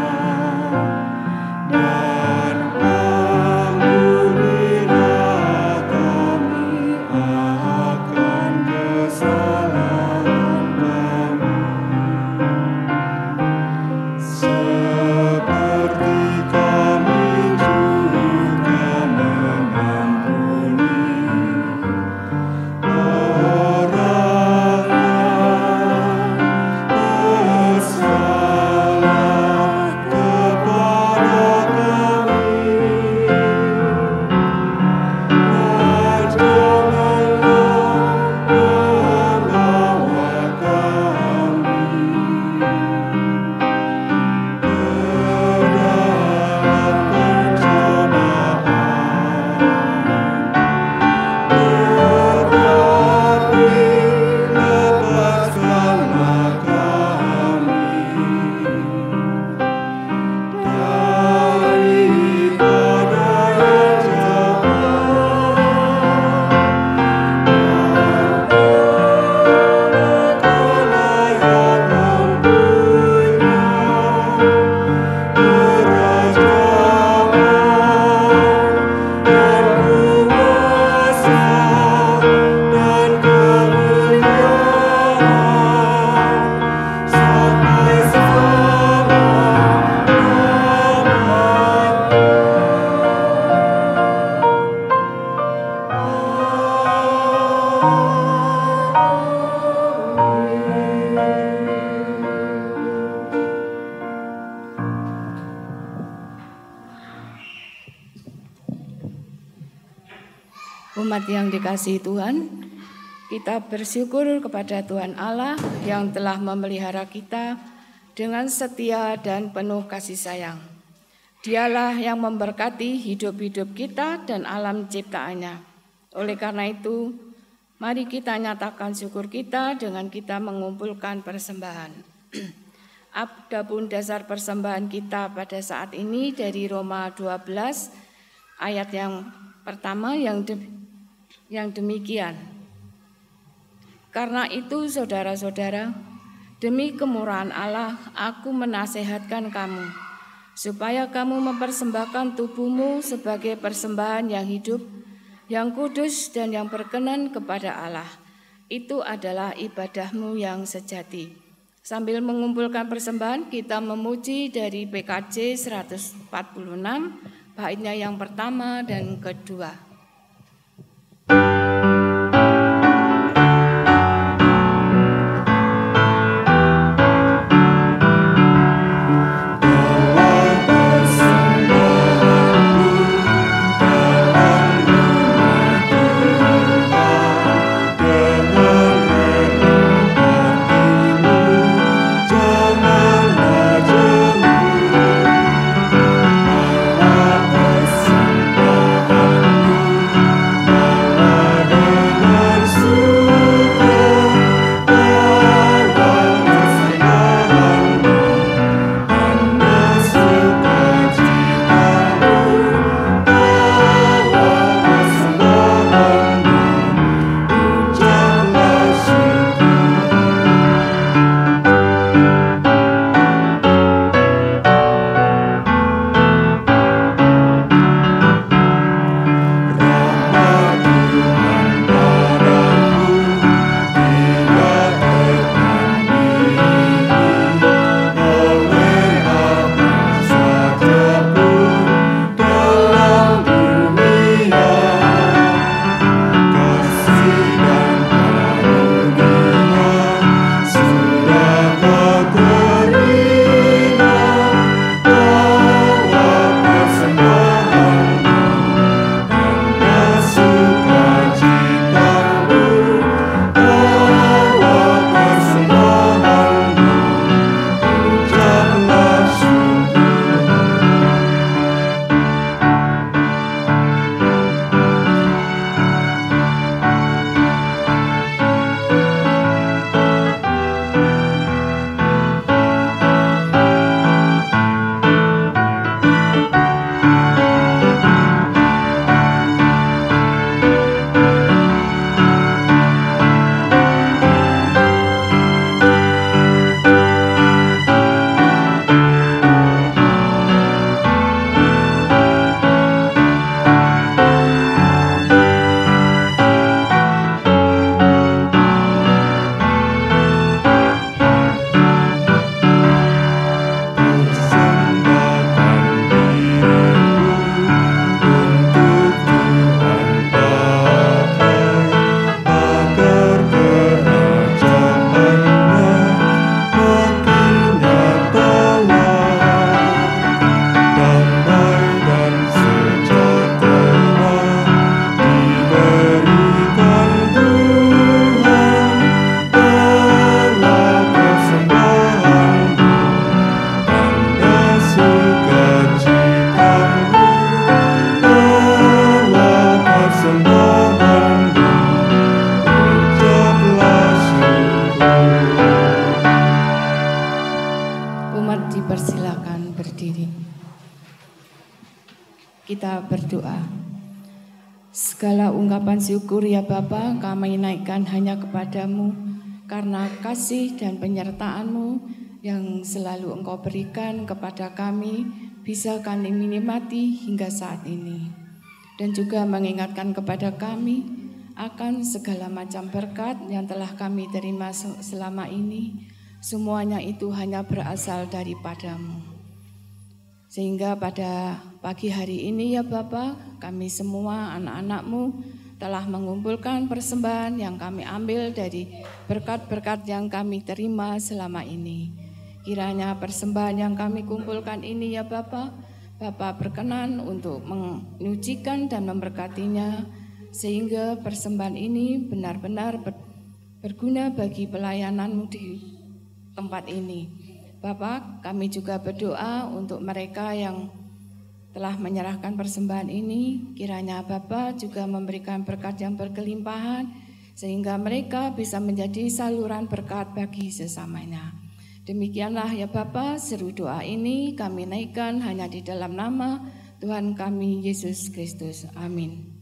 dan ampunilah kami akan kesalahan kami, seperti kami juga mengampuni orang yang bersalah kepada kami. Dan janganlah membawa kami ke dalam pencobaan, tetapi lepaskanlah kami daripada yang jahat. Engkau-lah yang mempunyai kerajaan dan kuasa dan kemuliaan sampai Umat yang dikasihi Tuhan, kita bersyukur kepada Tuhan Allah yang telah memelihara kita dengan setia dan penuh kasih sayang. Dialah yang memberkati hidup-hidup kita dan alam ciptaannya. Oleh karena itu, mari kita nyatakan syukur kita dengan kita mengumpulkan persembahan. Adapun dasar persembahan kita pada saat ini dari Roma 12 ayat yang pertama yang demikian. Karena itu saudara-saudara, demi kemurahan Allah aku menasehatkan kamu, supaya kamu mempersembahkan tubuhmu sebagai persembahan yang hidup, yang kudus dan yang berkenan kepada Allah. Itu adalah ibadahmu yang sejati. Sambil mengumpulkan persembahan, kita memuji dari PKJ 146, baitnya yang pertama dan kedua. Kita berdoa. Segala ungkapan syukur ya Bapa kami naikkan hanya kepadamu karena kasih dan penyertaan-Mu yang selalu Engkau berikan kepada kami bisa kami nikmati hingga saat ini. Dan juga mengingatkan kepada kami akan segala macam berkat yang telah kami terima selama ini. Semuanya itu hanya berasal daripada-Mu. Sehingga pada pagi hari ini ya Bapa, kami semua anak-anak-Mu telah mengumpulkan persembahan yang kami ambil dari berkat-berkat yang kami terima selama ini. Kiranya persembahan yang kami kumpulkan ini ya Bapa, Bapa berkenan untuk menyucikan dan memberkatinya, sehingga persembahan ini benar-benar berguna bagi pelayanan-Mu di tempat ini. Bapak, kami juga berdoa untuk mereka yang telah menyerahkan persembahan ini. Kiranya Bapak juga memberikan berkat yang berkelimpahan, sehingga mereka bisa menjadi saluran berkat bagi sesamanya. Demikianlah ya Bapak, seru doa ini kami naikkan hanya di dalam nama Tuhan kami Yesus Kristus. Amin.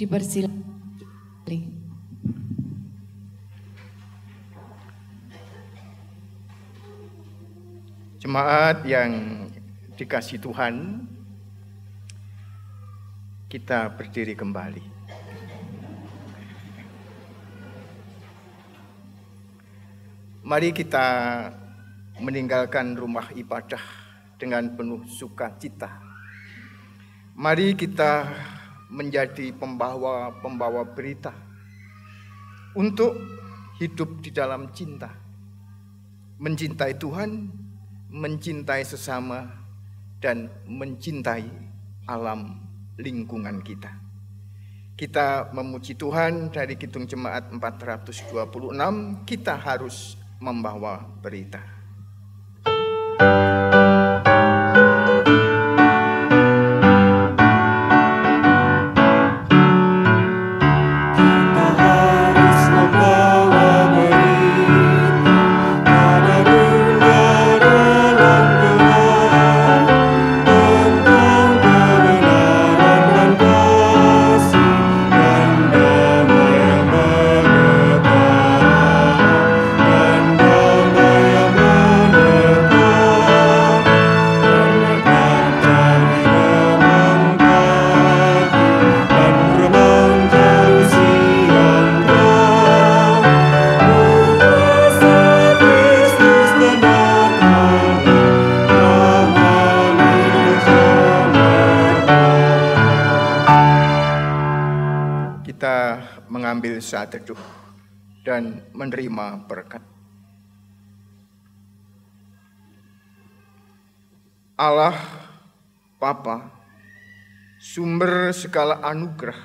Dipersilakan. Jemaat yang dikasihi Tuhan, kita berdiri kembali. Mari kita meninggalkan rumah ibadah dengan penuh sukacita. Mari kita menjadi pembawa berita untuk hidup di dalam cinta. Mencintai Tuhan, mencintai sesama, dan mencintai alam lingkungan kita. Kita memuji Tuhan dari Kidung Jemaat 426, kita harus membawa berita. Mengambil saat teduh dan menerima berkat. Allah Bapa, sumber segala anugerah,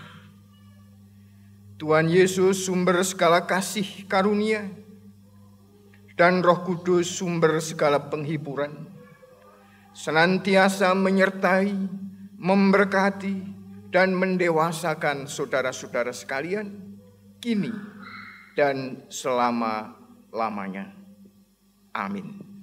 Tuhan Yesus sumber segala kasih karunia, dan Roh Kudus sumber segala penghiburan, senantiasa menyertai, memberkati, dan mendewasakan saudara-saudara sekalian, kini dan selama-lamanya. Amin.